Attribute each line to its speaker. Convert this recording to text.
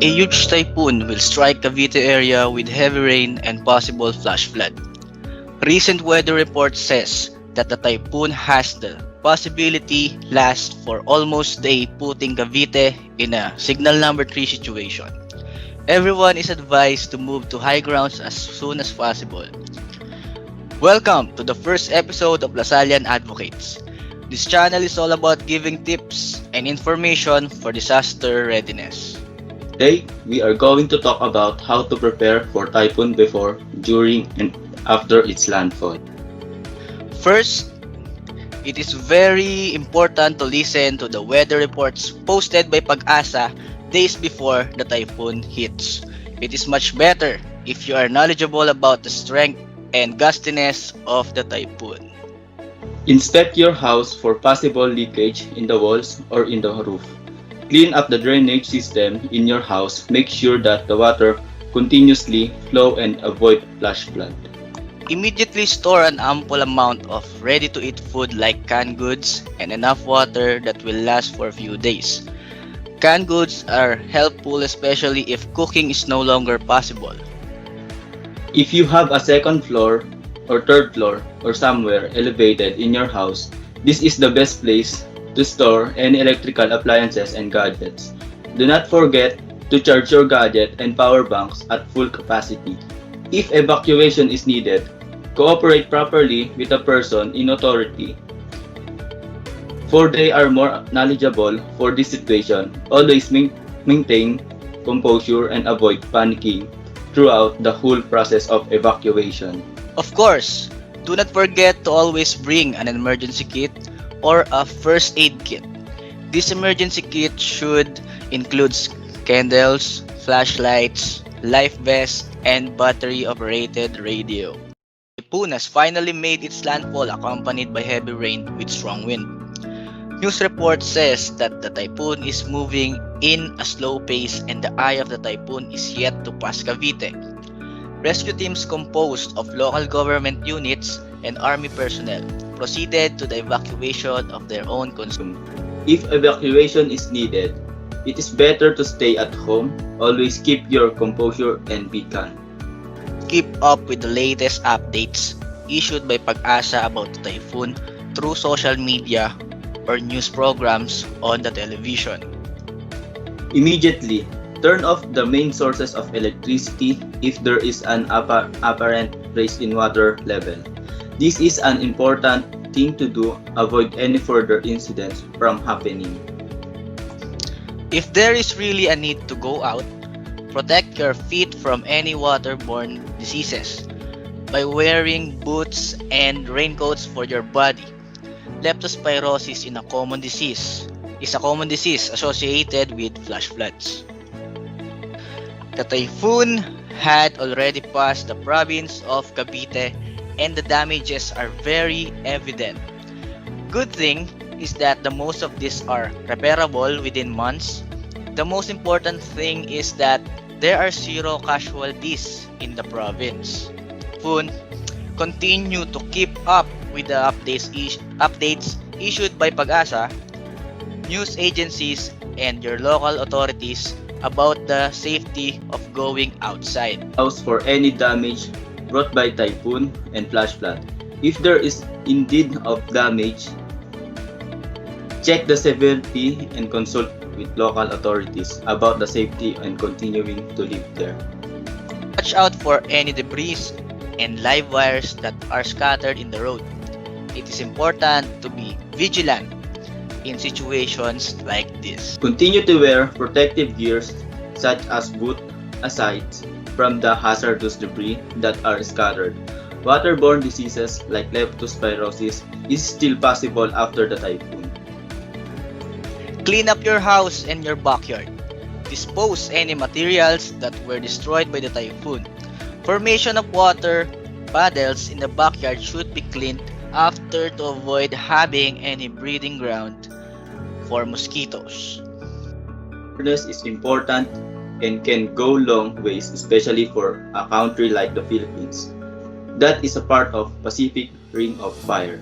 Speaker 1: A huge typhoon will strike Cavite area with heavy rain and possible flash flood. Recent weather report says that the typhoon has the possibility last for almost a day, putting Cavite in a signal number 3 situation. Everyone is advised to move to high grounds as soon as possible. Welcome to the first episode of Lasallian Advocates. This channel is all about giving tips and information for disaster readiness.
Speaker 2: Today, we are going to talk about how to prepare for typhoon before, during, and after its landfall.
Speaker 1: First, it is very important to listen to the weather reports posted by Pag-asa days before the typhoon hits. It is much better if you are knowledgeable about the strength and gustiness of the typhoon.
Speaker 2: Inspect your house for possible leakage in the walls or in the roof. Clean up the drainage system in your house. Make sure that the water continuously flow and avoid flash flood.
Speaker 1: Immediately store an ample amount of ready-to-eat food like canned goods and enough water that will last for a few days. Canned goods are helpful especially if cooking is no longer possible.
Speaker 2: If you have a second floor or third floor or somewhere elevated in your house, this is the best place to store any electrical appliances and gadgets. Do not forget to charge your gadget and power banks at full capacity. If evacuation is needed, cooperate properly with a person in authority, for they are more knowledgeable for this situation. Always maintain composure and avoid panicking throughout the whole process of evacuation.
Speaker 1: Of course, do not forget to always bring an emergency kit or a first aid kit. This emergency kit should include candles, flashlights, life vest, and battery-operated radio. The typhoon has finally made its landfall accompanied by heavy rain with strong wind. News report says that the typhoon is moving in a slow pace and the eye of the typhoon is yet to pass Cavite. Rescue teams composed of local government units and army personnel proceeded to the evacuation of their own consume.
Speaker 2: If evacuation is needed, it is better to stay at home. Always keep your composure and be calm.
Speaker 1: Keep up with the latest updates issued by Pag-asa about the typhoon through social media or news programs on the television.
Speaker 2: Immediately, turn off the main sources of electricity if there is an apparent rise in water level. This is an important thing to do. Avoid any further incidents from happening.
Speaker 1: If there is really a need to go out, protect your feet from any waterborne diseases by wearing boots and raincoats for your body. Leptospirosis is a common disease associated with flash floods. The typhoon had already passed the province of Cavite and the damages are very evident. Good thing is that the most of these are repairable within months. The most important thing is that there are zero casualties in the province. Typhoon, continue to keep up with the updates issued by Pag-asa, news agencies, and your local authorities about the safety of going outside.
Speaker 2: House for any damage brought by typhoon and flash flood. If there is indeed of damage, check the severity and consult with local authorities about the safety and continuing to live there.
Speaker 1: Watch out for any debris and live wires that are scattered in the road. It is important to be vigilant in situations like this.
Speaker 2: Continue to wear protective gears such as boots aside from the hazardous debris that are scattered. Waterborne diseases like leptospirosis is still possible after the typhoon.
Speaker 1: Clean up your house and your backyard. Dispose any materials that were destroyed by the typhoon. Formation of water puddles in the backyard should be cleaned after to avoid having any breeding ground for mosquitoes.
Speaker 2: Preparedness is important and can go long ways, especially for a country like the Philippines that is a part of Pacific Ring of Fire.